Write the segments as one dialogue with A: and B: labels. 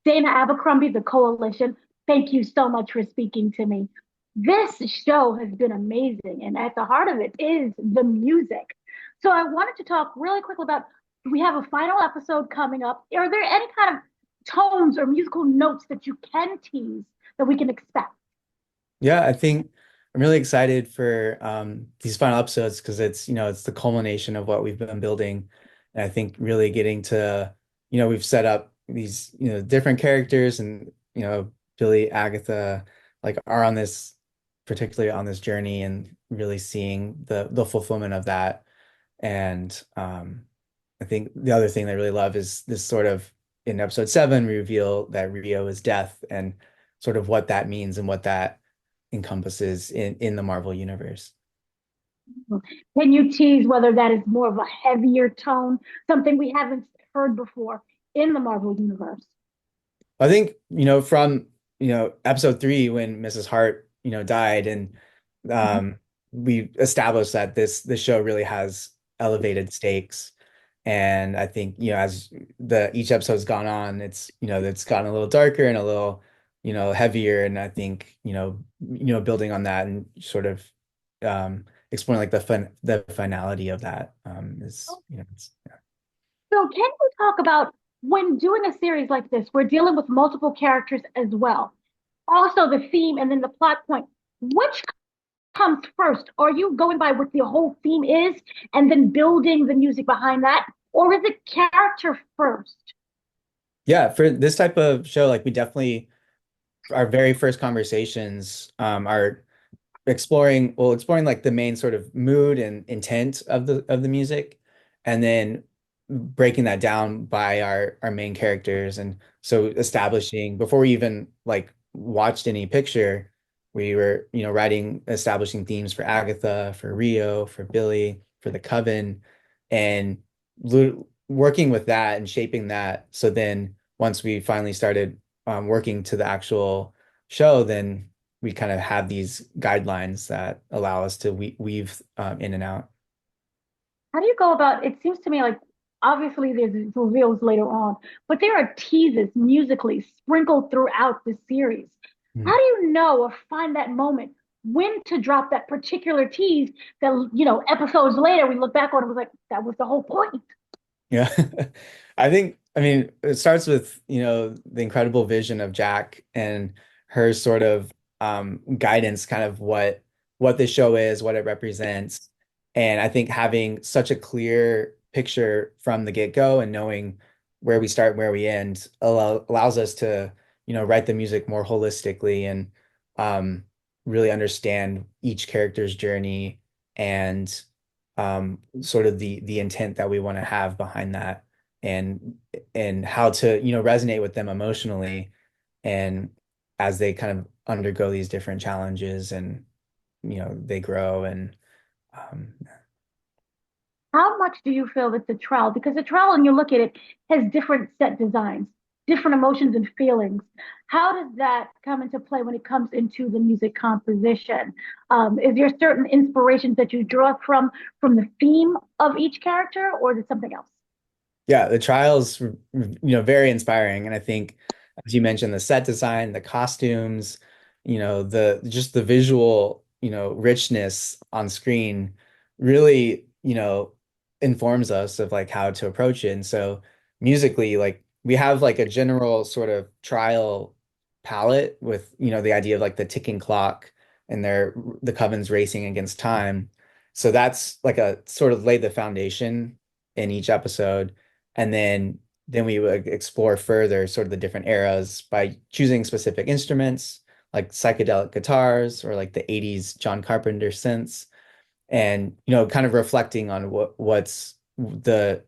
A: Dana Abercrombie, The Koalition, thank you so much for speaking to me. This show has been amazing, and at the heart of it is the music. So I wanted to talk really quickly about we have a final episode coming up. Are there any kind of tones or musical notes that you can tease that we can expect?
B: Yeah, I think I'm really excited for these final episodes because it's the culmination of what we've been building. And I think really getting to, we've set up these, different characters and, Billy, Agatha, like are on this, particularly on this journey and really seeing the fulfillment of that. And I think the other thing that I really love is this sort of in episode 7, we reveal that Rio is death and sort of what that means and what that encompasses in the Marvel universe.
A: Can you tease whether that is more of a heavier tone, something we haven't heard before in the Marvel universe?
B: I think, from, episode 3 when Mrs. Hart, died and
A: Mhm.
B: um we established that this show really has elevated stakes. And I think, as the each episode's gone on, it's gotten a little darker and a little, heavier. And I think, building on that and sort of exploring like the finality of that is, it's
A: So, can we talk about when doing a series like this, we're dealing with multiple characters as well. Also, the theme and then the plot point. Which comes first? Are you going by what the whole theme is and then building the music behind that? Or is it character first?
B: yeah, for this type of show, like we definitely our very first conversations are exploring like the main sort of mood and intent of the music, and then breaking that down by our main characters. And so establishing before we even like watched any picture, we were, establishing themes for Agatha, for Rio, for Billy, for the Coven, and working with that and shaping that. So then once we finally started working to the actual show, then we kind of have these guidelines that allow us to weave in and out.
A: How do you go about it? Seems to me like obviously there's reveals later on, but there are teases musically sprinkled throughout the series. How
B: Mhm.
A: do you know or find that moment when to drop that particular tease that episodes later we look back on and was like, that was the whole point.
B: Yeah. I mean, it starts with, the incredible vision of Jack and her sort of guidance, kind of what the show is, what it represents. And I think having such a clear picture from the get-go and knowing where we start and where we end allows us to, write the music more holistically and really understand each character's journey and sort of the intent that we want to have behind that, and how to, resonate with them emotionally, and as they kind of undergo these different challenges and they grow. And um
A: How much do you feel that the trowel, because the trowel, when you look at it, has different set designs, different emotions and feelings. How does that come into play when it comes into the music composition? Is there certain inspirations that you draw from the theme of each character, or is it something else?
B: yeah, the trials, very inspiring. And I think, as you mentioned, the set design, the costumes, the just the visual, richness on screen really, informs us of like how to approach it. And so musically, like we have like a general sort of trial palette with, the idea of like the ticking clock and the Coven's racing against time. So that's like a sort of laid the foundation in each episode. And then we would explore further sort of the different eras by choosing specific instruments like psychedelic guitars or like the 80s John Carpenter synths, and kind of reflecting on what's the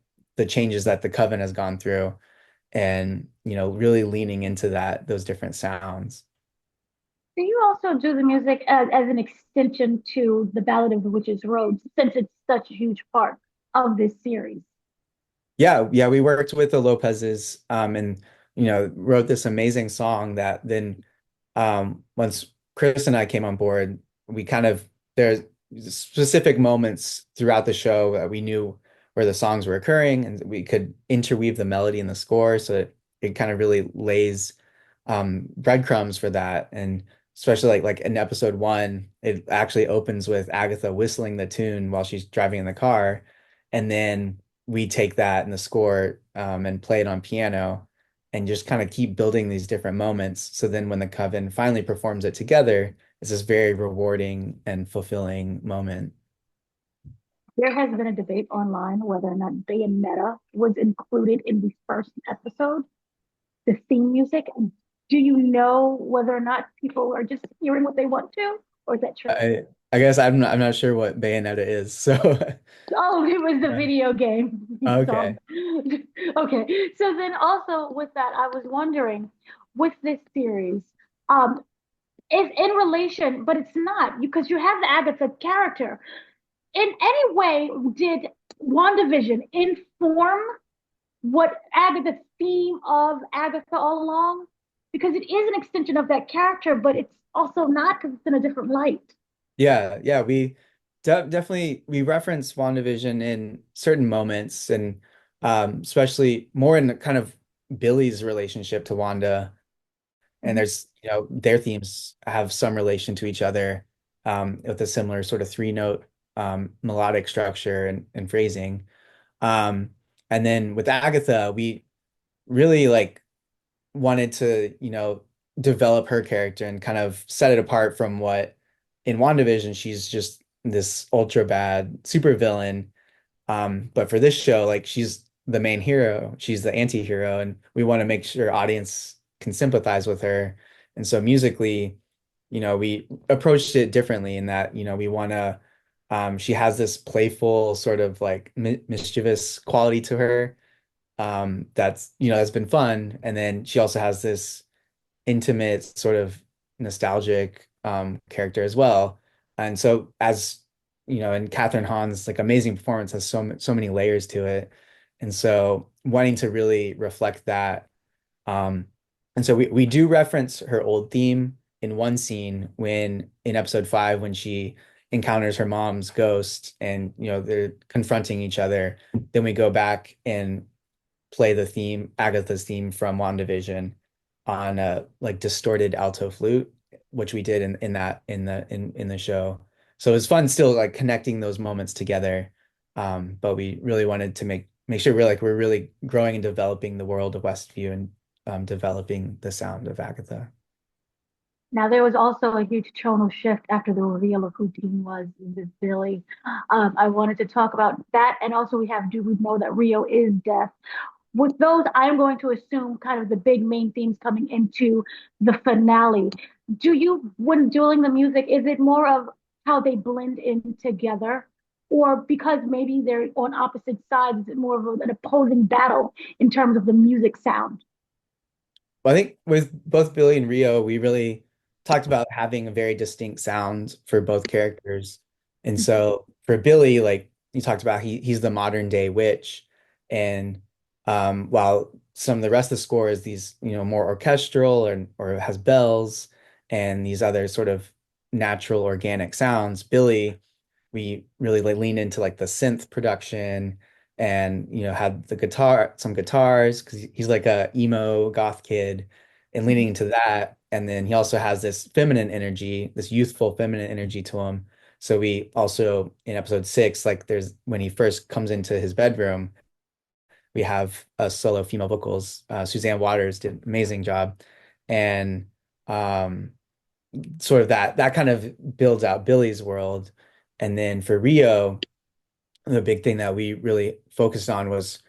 B: changes that the Coven has gone through, and really leaning into those different sounds.
A: Do you also do the music as an extension to the Ballad of the Witch's Road, since it's such a huge part of this series?
B: Yeah, we worked with the Lopez's, and wrote this amazing song that then, once Chris and I came on board, we kind of there's specific moments throughout the show that we knew where the songs were occurring, and we could interweave the melody and the score so it it kind of really lays breadcrumbs for that. And especially like in episode one, it actually opens with Agatha whistling the tune while she's driving in the car. And then we take that and the score and play it on piano and just kind of keep building these different moments. So then when the coven finally performs it together, it's this very rewarding and fulfilling moment.
A: There has been a debate online whether or not Bayonetta was included in the first episode, the theme music. Do you know whether or not people are just hearing what they want to, or is that true?
B: I guess I'm not sure what Bayonetta is. So
A: Oh, it was the video game song.
B: okay.
A: Okay. So then also with that, I was wondering with this series, um, is in relation, but it's not because you have the Agatha character. In any way, did WandaVision inform what Agatha, the theme of Agatha All Along? Because it is an extension of that character, but it's also not because it's in a different light.
B: Yeah, we definitely we reference WandaVision in certain moments and especially more in kind of Billy's relationship to Wanda. And
A: Mhm.
B: there's, their themes have some relation to each other with a similar sort of three-note melodic structure and phrasing. Um, and then with Agatha, we really like wanted to, develop her character and kind of set it apart from what in WandaVision, she's just this ultra bad super villain. But for this show, like she's the main hero, she's the anti-hero, and we want to make sure audience can sympathize with her. And so musically, we approached it differently in that, we want to she has this playful sort of like mi mischievous quality to her that's been fun. And then she also has this intimate sort of nostalgic character as well. And so as and Catherine Hahn's like amazing performance has so many layers to it. And so wanting to really reflect that. Um, and so we do reference her old theme in one scene when in episode 5 when she encounters her mom's ghost and they're confronting each other. Then we go back and play the theme, Agatha's theme from WandaVision on a like distorted alto flute, which we did in the show. So it was fun still like connecting those moments together. But we really wanted to make sure we're really growing and developing the world of Westview and developing the sound of Agatha.
A: Now, there was also a huge tonal shift after the reveal of who Dean was with Billy. I wanted to talk about that. And also, do we know that Rio is deaf? With those, I'm going to assume kind of the big main themes coming into the finale. When dueling the music, is it more of how they blend in together? Or because maybe they're on opposite sides, is it more of an opposing battle in terms of the music sound?
B: Well, I think with both Billy and Rio, we really talked about having a very distinct sound for both characters. And so for Billy, like you talked about, he's the modern day witch. And while some of the rest of the score is these, more orchestral or has bells and these other sort of natural organic sounds, Billy, we really like lean into like the synth production and had some guitars because he's like a emo goth kid and leaning into that. And then he also has this feminine energy, this youthful feminine energy to him. So we also in episode 6, like there's when he first comes into his bedroom, we have a solo female vocals. Suzanne Waters did an amazing job. And um sort of that kind of builds out Billy's world. And then for Rio, the big thing that we really focused on was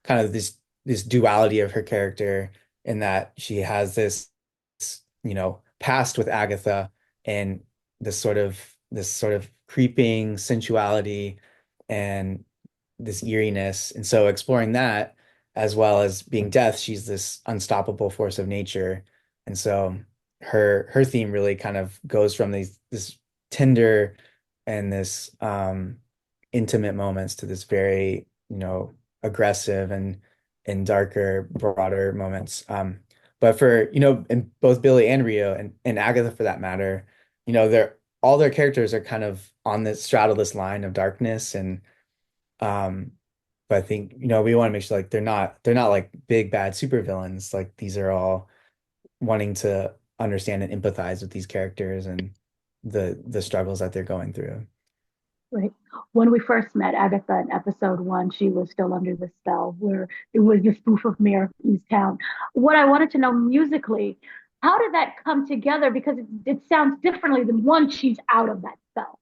B: kind of this duality of her character in that she has this past with Agatha and this sort of creeping sensuality and this eeriness. And so exploring that as well as being death, she's this unstoppable force of nature. And so her theme really kind of goes from this tender and this intimate moments to this very, aggressive and darker, broader moments. But for, in both Billy and Rio and Agatha for that matter, they're all their characters are kind of on this straddle this line of darkness and um But I think, we want to make sure like they're not like big bad supervillains. Like these are all wanting to understand and empathize with these characters and the struggles that they're going through.
A: Right. When we first met Agatha in episode one, she was still under the spell where it was the spoof of Mayor of Easttown. What I wanted to know musically, how did that come together? Because it sounds differently than once she's out of that spell.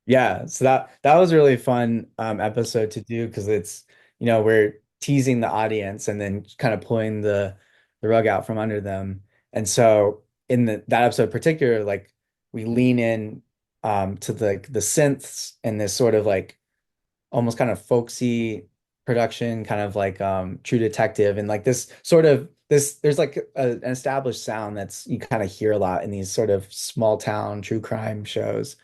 B: Yeah, so that was a really fun episode to do because it's, we're teasing the audience and then kind of pulling the rug out from under them. And so in that episode in particular, like we lean in to the synths and this sort of like almost kind of folksy production, kind of like True Detective, and like this sort of this there's like an established sound that's you kind of hear a lot in these sort of small town true crime shows.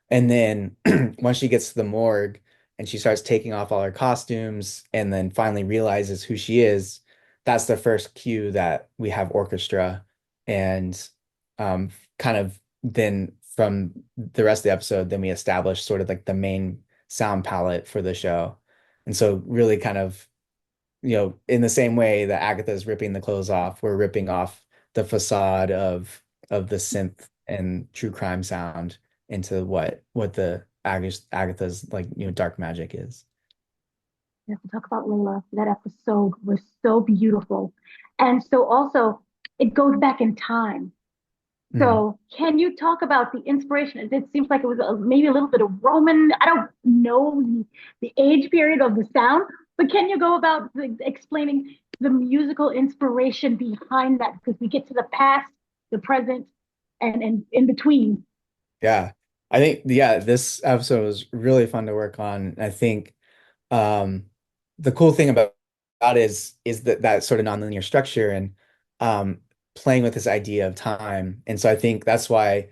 B: And then once she gets to the morgue and she starts taking off all her costumes and then finally realizes who she is, that's the first cue that we have orchestra. And kind of then from the rest of the episode, then we establish sort of like the main sound palette for the show. And so really kind of, in the same way that Agatha's ripping the clothes off, we're ripping off the facade of the synth and true crime sound into what the Agatha's like dark magic is.
A: We have to talk about Lila. That episode was so beautiful. And so also it goes back in time.
B: Mhm.
A: So can you talk about the inspiration? It seems like it was maybe a little bit of Roman. I don't know the age period of the sound, but can you go about explaining the musical inspiration behind that? Because we get to the past, the present, and in between.
B: Yeah. I think yeah, this episode was really fun to work on. I think um the cool thing about it is that sort of nonlinear structure and um playing with this idea of time. And so I think that's why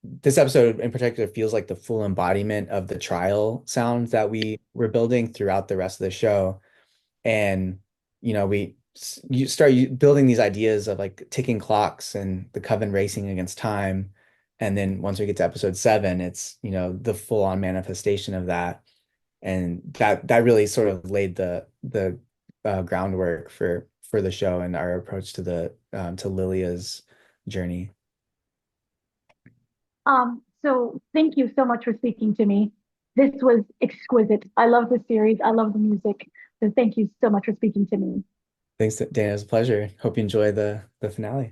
B: this episode in particular feels like the full embodiment of the trial sound that we were building throughout the rest of the show. And you start building these ideas of like ticking clocks and the coven racing against time. And then once we get to episode 7, it's the full on manifestation of that. And that really sort of laid the groundwork for the show and our approach to Lilia's journey.
A: So thank you so much for speaking to me. This was exquisite. I love the series. I love the music. So thank you so much for speaking to me.
B: Thanks, Dana. It was a pleasure. Hope you enjoy the finale.